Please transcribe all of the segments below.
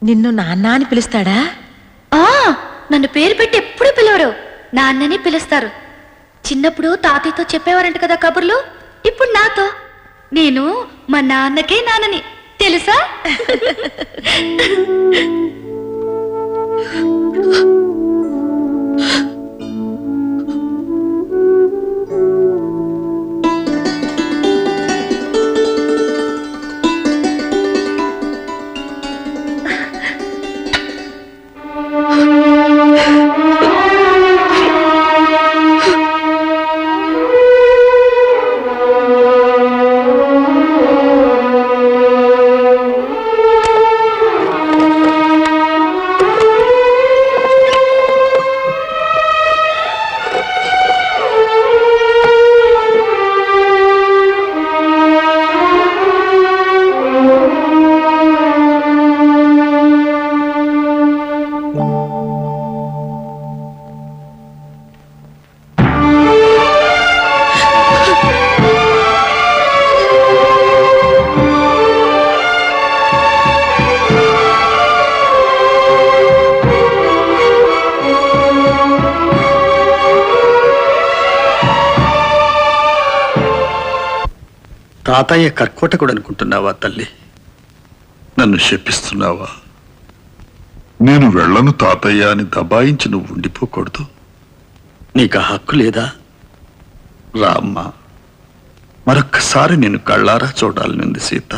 నిన్ను నాన్న అని పిలుస్తాడా? నన్ను పేరు పెట్టి ఎప్పుడు పిలవరు, నాన్నని పిలుస్తారు. చిన్నప్పుడు తాతయ్యతో చెప్పేవారంట కదా కబుర్లు, ఇప్పుడు నాతో. నేను మా నాన్నకే నాన్నని, తెలుసా? తాతయ్య కర్కోటకుడు అనుకుంటున్నావా తల్లి? నన్ను శపిస్తున్నావా? నేను వెళ్ళను తాతయ్య అని దబాయించి నువ్వు ఉండిపోకూడదు. నీకు ఆ హక్కు లేదా? రామ్మా, మరొక్కసారి నేను కళ్ళారా చూడాలనుంది సీత.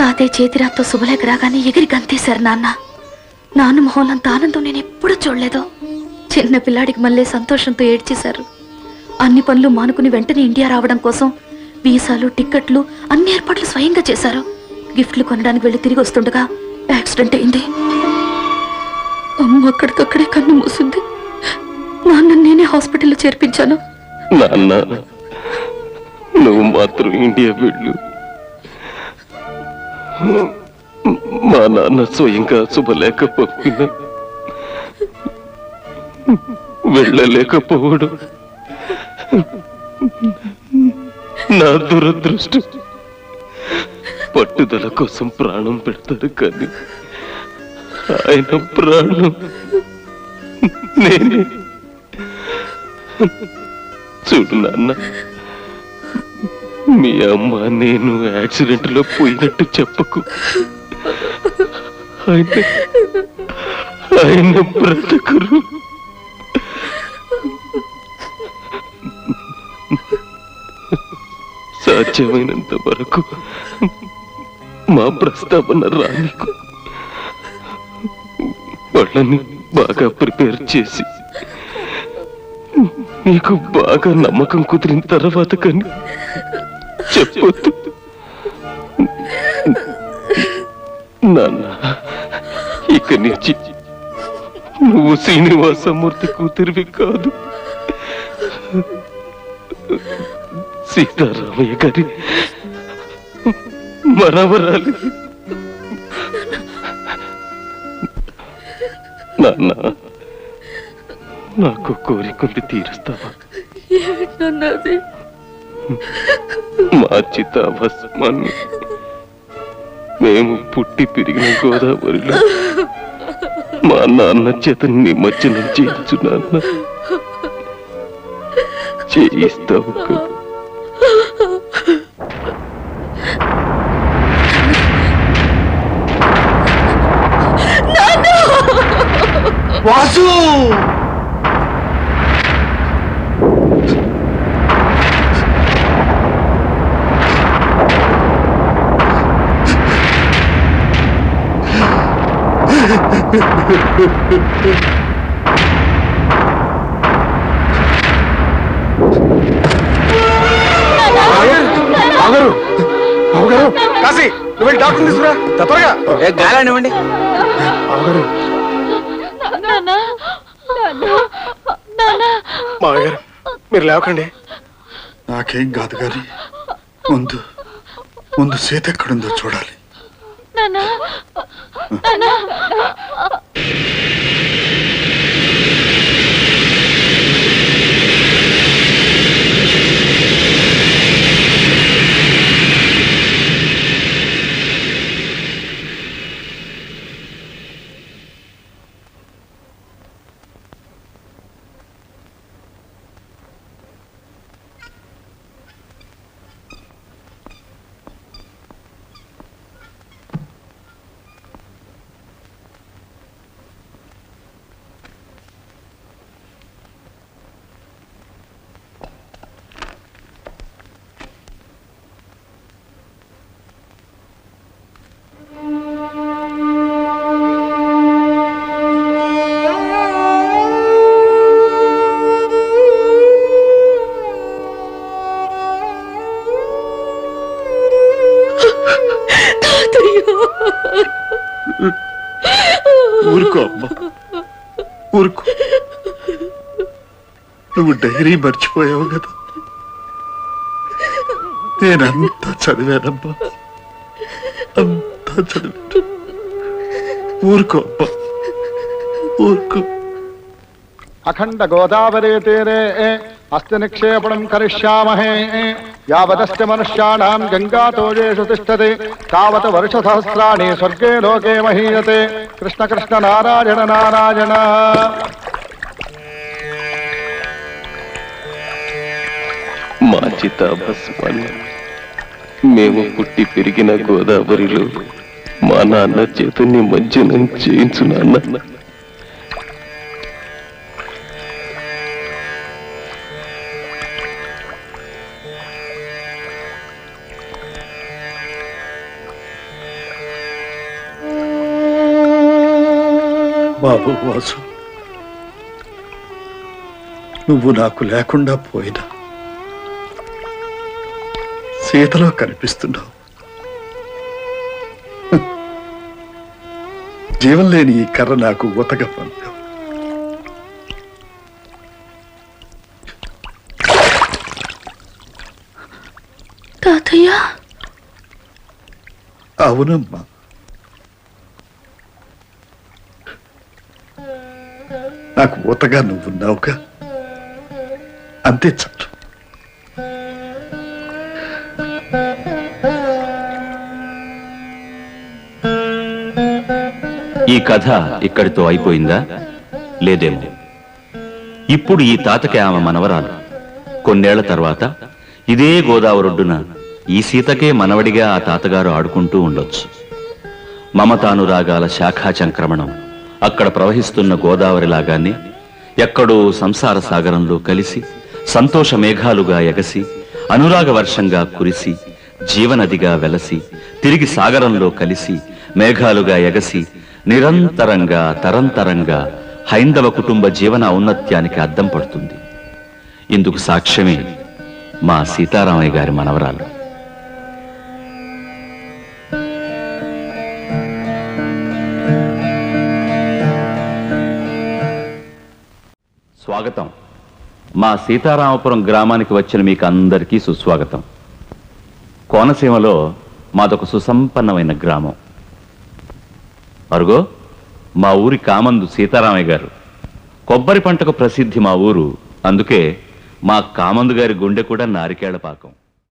తాతయ్య చేతిరాత్తో శుభలేఖ రాగానే ఎగిరి గంతేశారు నాన్న మొహంలంత ఆనందం నేను ఎప్పుడూ చూడలేదు. చిన్న పిల్లాడికి మళ్ళీ సంతోషంతో ఏడ్చేశారు. అన్ని పనులు మానుకుని వెంటనే ఇండియా రావడం కోసం వీసాలు, టిక్కెట్లు అన్ని ఏర్పాట్లు స్వయంగా చేశారు. గిఫ్ట్లు కొనడానికి వెళ్ళి తిరిగి వస్తుండగా యాక్సిడెంట్ అయింది. అమ్మ అక్కడికక్కడే కన్ను మూసింది. నాన్న నేనే హాస్పిటల్లో చేర్పించాను. నాన్న, నువ్వు మాత్రం ఇండియా వెళ్ళు. మా నాన్న స్వయంగా శుభలేఖ పంపిన వెళ్ళలేకపోవడం నా దురదృష్టం. పట్టుదల కోసం ప్రాణం పెడతారు కానీ ఆయన ప్రాణం నేనే. చూడు నాన్న, మీ అమ్మ నేను యాక్సిడెంట్ లో పోయినట్టు చెప్పకు. ఆయన బ్రతకరు. సాధ్యమైనంత వరకు మా ప్రస్తావన రానికు. వాళ్ళని బాగా ప్రిపేర్ చేసి నీకు బాగా నమ్మకం కుదిరిన తర్వాత కానీ చెప్పొద్దు. నాన్న, ఇక నుంచి నువ్వు శ్రీనివాసమూర్తి కూతురివి కాదు, సీతారామయ్య గారి మనవరాలి. నాన్న, నాకు కోరికలు తీరుస్తావా? మా చితాభస్మాన్ని మేము పుట్టి పెరిగిన గోదావరిలో మా నాన్న చేత నిమజ్జనం చేయించు నాన్న. చేయిస్తావు కదా? వాసు! కాశీ, నువ్వు వెళ్ళి డాక్టర్ తీసుకురా త్వరగా. గాలానివ్వండి. మామగారు, మీరు లేవకండి. నాకేం కాదు గాని ముందు ముందు సీత ఎక్కడుందో చూడాలి. ఊరుకో అమ్మా, ఊరుకో. నువ్వు డైరీ మర్చిపోయావు కదా. నేనంతా చదివానమ్మా, అంతా చదివాను. ఊరుకో అమ్మా, ఊరుకో. అఖండ గోదావరి తీరే అస్తి నిక్షేపణం కరిష్యామహే. యావదస్తి మనుష్యాణాం గంగాతోజేషు తిష్టతి తావత్ వర్షసహస్రాణి స్వర్గే లోకే మహీయతే. కృష్ణ కృష్ణ నారాయణ నారాయణ. మా చితాభస్మాన్ని మేము పుట్టి పెరిగిన గోదావరిలో మా నాన్న చేత నిమజ్జనం చేయించు నాన్న. బాబు వాసు, నువ్వు నాకు లేకుండా పోయినా సీతలో కనిపిస్తున్నావు. జీవం లేని ఈ కర్ర నాకు ఉతక పంపావు. తాతయ్య, అవునమ్మా, నాకు ఊతగా నువ్వున్నావుగా, అంతే చాలు. ఈ కథ ఇక్కడితో అయిపోయిందా? లేదేమో. ఇప్పుడు ఈ తాతకి ఆమె మనవరాలు. కొన్నేళ్ల తర్వాత ఇదే గోదావరొడ్డున ఈ సీతకే మనవడిగా ఆ తాతగారు ఆడుకుంటూ ఉండొచ్చు. మమతానురాగాల శాఖా చంక్రమణం అక్కడ ప్రవహిస్తున్న గోదావరి లాగానే ఎక్కడో సంసార సాగరంలో కలిసి సంతోష మేఘాలుగా ఎగసి అనురాగ వర్షంగా కురిసి జీవనదిగా వెలసి తిరిగి సాగరంలో కలిసి మేఘాలుగా ఎగసి నిరంతరంగా తరంతరంగా హైందవ కుటుంబ జీవన ఔన్నత్యానికి అద్దం పడుతుంది. ఇందుకు సాక్ష్యమే మా సీతారామయ్య గారి మనవరాలు. స్వాగతం. మా సీతారామపురం గ్రామానికి వచ్చిన మీకు అందరికీ సుస్వాగతం. కోనసీమలో మాదొక సుసంపన్నమైన గ్రామం. అరుగో మా ఊరి కామందు సీతారామయ్య గారు. కొబ్బరి పంటకు ప్రసిద్ధి మా ఊరు. అందుకే మా కామందు గారి గుండె కూడా నారికేళ్ల పాకం.